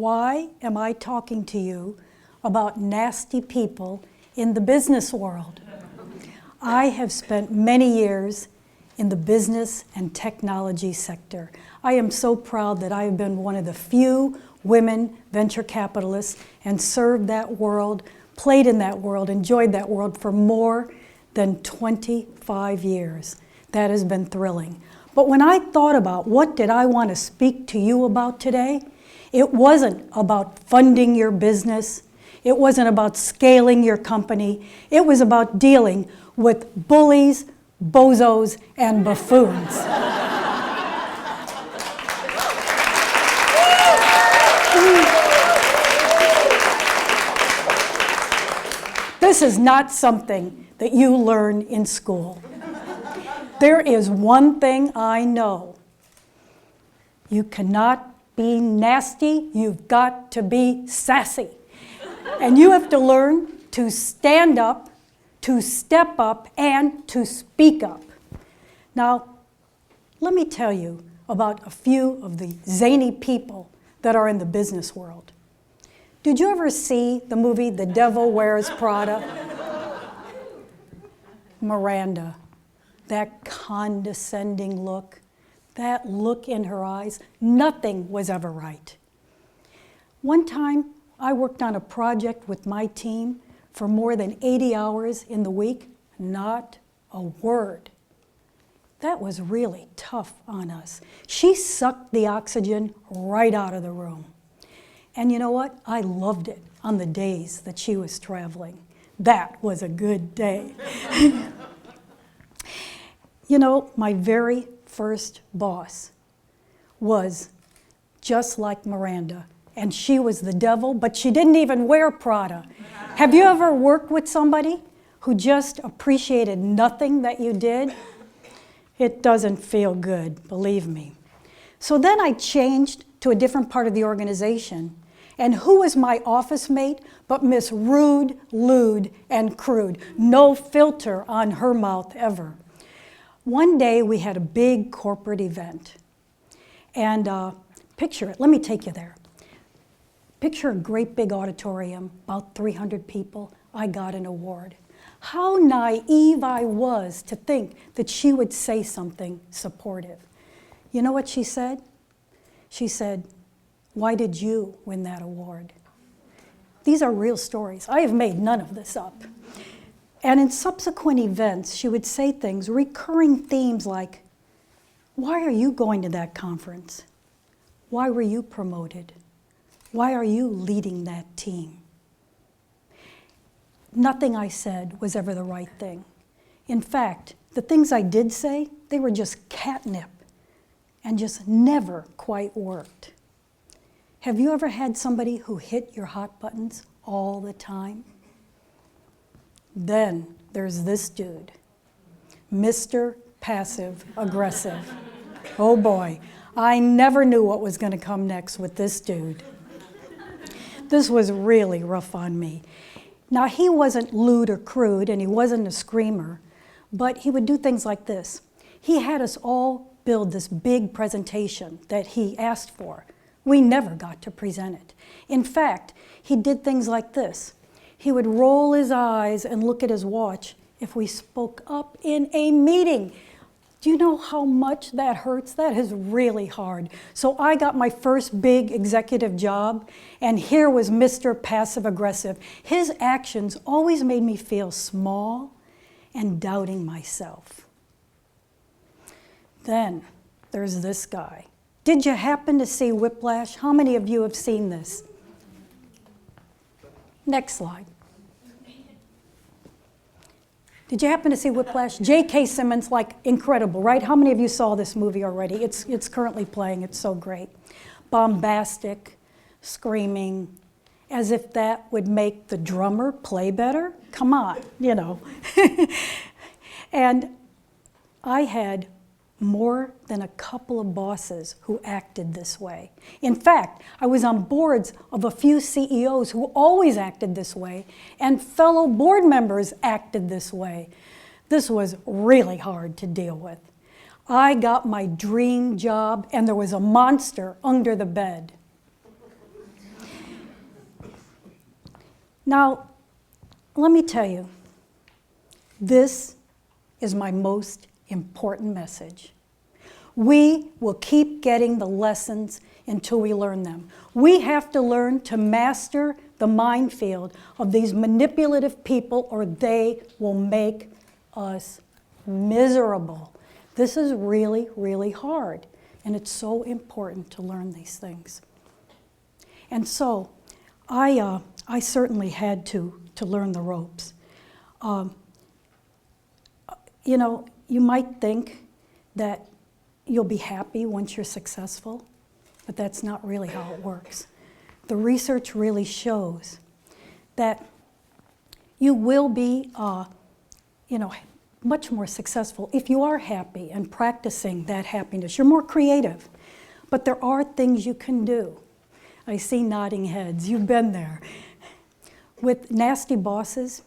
why am I talking to you about nasty people in the business world? I have spent many years in the business and technology sector. I am so proud that I have been one of the few women venture capitalists and served that world, played in that world, enjoyed that world for more than 25 years. That has been thrilling. But when I thought about what did I want to speak to you about today, it wasn't about funding your business. It wasn't about scaling your company. It was about dealing with bullies, bozos, and buffoons. This is not something that you learn in school. There is one thing I know. You cannot be nasty, you've got to be sassy. And you have to learn to stand up, to step up, and to speak up. Now, let me tell you about a few of the zany people that are in the business world. Did you ever see the movie The Devil Wears Prada? Miranda, that condescending look, that look in her eyes, nothing was ever right. One time, I worked on a project with my team for more than 80 hours in the week, not a word. That was really tough on us. She sucked the oxygen right out of the room. And you know what? I loved it on the days that she was traveling. That was a good day. You know, my very first boss was just like Miranda. And she was the devil, but she didn't even wear Prada. Have you ever worked with somebody who just appreciated nothing that you did? It doesn't feel good, believe me. So then I changed to a different part of the organization. And who was my office mate but Miss Rude, Lewd, and Crude? No filter on her mouth ever. One day we had a big corporate event. And picture it, let me take you there. Picture a great big auditorium, about 300 people. I got an award. How naive I was to think that she would say something supportive. You know what she said? She said, "Why did you win that award?" These are real stories. I have made none of this up. And in subsequent events, she would say things, recurring themes like, "Why are you going to that conference? Why were you promoted? Why are you leading that team?" Nothing I said was ever the right thing. In fact, the things I did say, they were just catnip and just never quite worked. Have you ever had somebody who hit your hot buttons all the time? Then there's this dude, Mr. Passive Aggressive. Oh boy, I never knew what was going to come next with this dude. This was really rough on me. Now, he wasn't lewd or crude, and he wasn't a screamer, but he would do things like this. He had us all build this big presentation that he asked for. We never got to present it. In fact, he did things like this. He would roll his eyes and look at his watch if we spoke up in a meeting. Do you know how much that hurts? That is really hard. So I got my first big executive job, and here was Mr. Passive Aggressive. His actions always made me feel small and doubting myself. Then there's this guy. Did you happen to see Whiplash? How many of you have seen this? Next slide. Did you happen to see Whiplash? J.K. Simmons, like, incredible, right? How many of you saw this movie already? It's currently playing. It's so great. Bombastic, screaming, as if that would make the drummer play better. Come on, you know. And I had more than a couple of bosses who acted this way. In fact, I was on boards of a few CEOs who always acted this way, and fellow board members acted this way. This was really hard to deal with. I got my dream job, and there was a monster under the bed. Now, let me tell you, this is my most important message. We will keep getting the lessons until we learn them. We have to learn to master the minefield of these manipulative people, or they will make us miserable. This is really, really hard, and it's so important to learn these things. And so, I certainly had to learn the ropes. You know, you might think that you'll be happy once you're successful, but that's not really how it works. The research really shows that you will be, much more successful if you are happy and practicing that happiness. You're more creative, but there are things you can do. I see nodding heads. You've been there. With nasty bosses,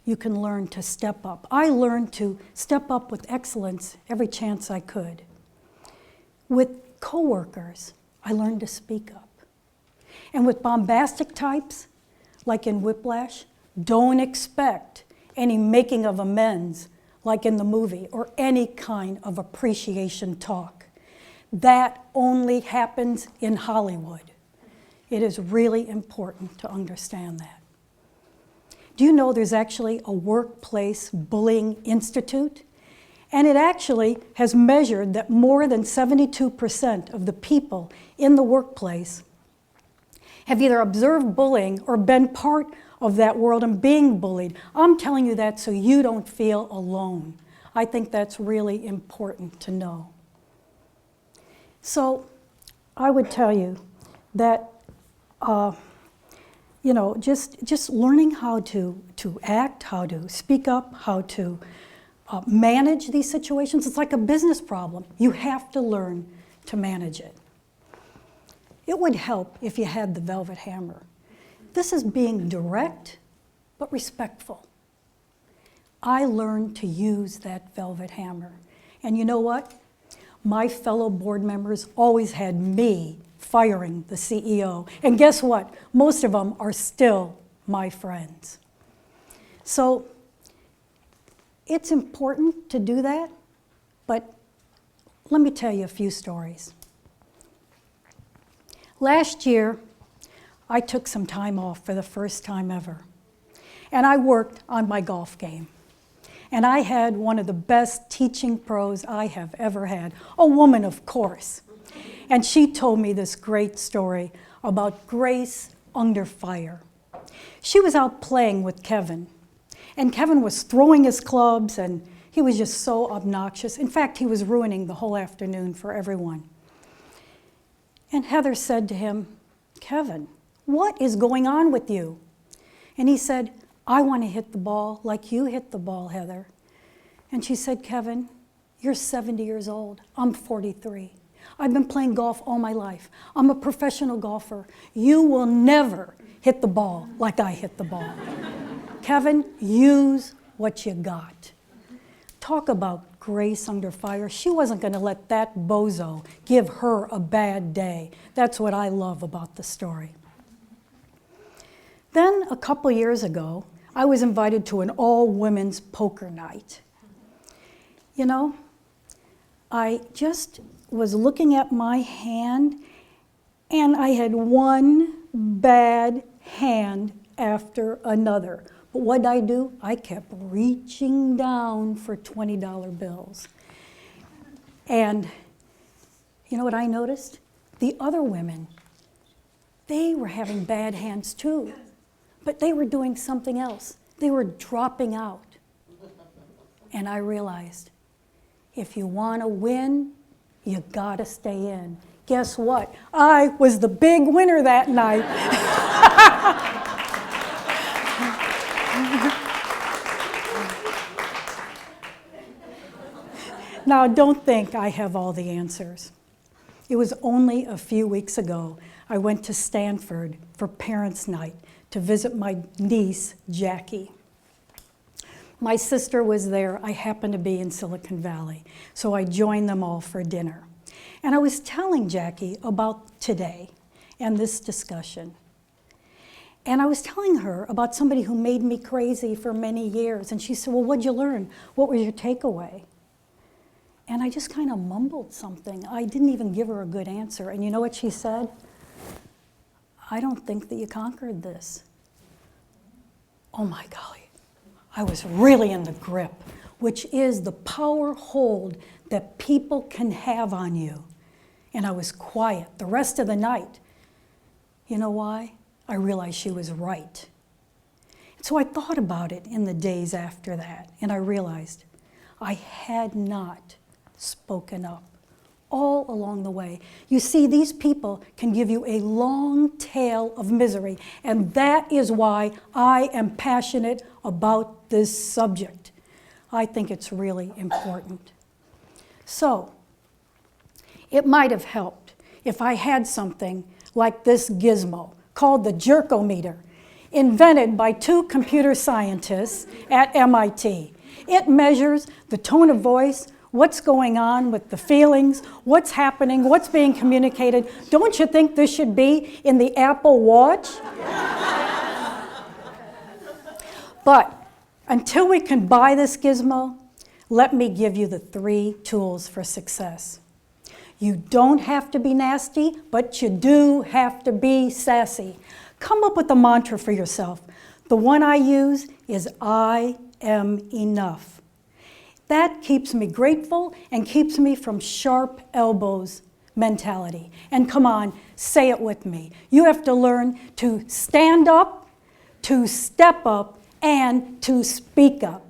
you can learn to step up. I learned to step up with excellence every chance I could. With coworkers, I learned to speak up. And with bombastic types, like in Whiplash, don't expect any making of amends like in the movie, or any kind of appreciation talk. That only happens in Hollywood. It is really important to understand that. Do you know there's actually a workplace bullying institute? And it actually has measured that more than 72% of the people in the workplace have either observed bullying or been part of that world and being bullied. I'm telling you that so you don't feel alone. I think that's really important to know. So I would tell you that just learning how to act, how to speak up, how to manage these situations. It's like a business problem. You have to learn to manage it. It would help if you had the velvet hammer. This is being direct, but respectful. I learned to use that velvet hammer. And you know what? My fellow board members always had me firing the CEO. And guess what? Most of them are still my friends. So it's important to do that, but let me tell you a few stories. Last year, I took some time off for the first time ever, and I worked on my golf game. And I had one of the best teaching pros I have ever had, a woman, of course. And she told me this great story about grace under fire. She was out playing with Kevin, and Kevin was throwing his clubs, and he was just so obnoxious. In fact, he was ruining the whole afternoon for everyone. And Heather said to him, "Kevin, what is going on with you?" And he said, "I want to hit the ball like you hit the ball, Heather." And she said, "Kevin, you're 70 years old. I'm 43. I've been playing golf all my life. I'm a professional golfer. You will never hit the ball like I hit the ball. Kevin, use what you got." Talk about grace under fire. She wasn't going to let that bozo give her a bad day. That's what I love about the story. Then, a couple years ago, I was invited to an all-women's poker night. You know, I just was looking at my hand, and I had one bad hand after another. But what did I do? I kept reaching down for $20 bills. And you know what I noticed? The other women, they were having bad hands too. But they were doing something else. They were dropping out. And I realized, if you want to win, you gotta stay in. Guess what? I was the big winner that night. Now, don't think I have all the answers. It was only a few weeks ago I went to Stanford for Parents' Night to visit my niece, Jackie. My sister was there. I happened to be in Silicon Valley, so I joined them all for dinner. And I was telling Jackie about today and this discussion. And I was telling her about somebody who made me crazy for many years. And she said, well, what'd you learn? What was your takeaway? And I just kind of mumbled something. I didn't even give her a good answer. And you know what she said? I don't think that you conquered this. Oh my golly. I was really in the grip, which is the power hold that people can have on you. And I was quiet the rest of the night. You know why? I realized she was right. So I thought about it in the days after that, and I realized I had not spoken up all along the way. You see, these people can give you a long tale of misery, and that is why I am passionate about this subject. I think it's really important. So, it might have helped if I had something like this gizmo called the jerkometer, invented by 2 computer scientists at MIT. It measures the tone of voice, what's going on with the feelings, what's happening, what's being communicated. Don't you think this should be in the Apple Watch? But until we can buy this gizmo, let me give you the 3 tools for success. You don't have to be nasty, but you do have to be sassy. Come up with a mantra for yourself. The one I use is I am enough. That keeps me grateful and keeps me from sharp elbows mentality. And come on, say it with me. You have to learn to stand up, to step up, and to speak up.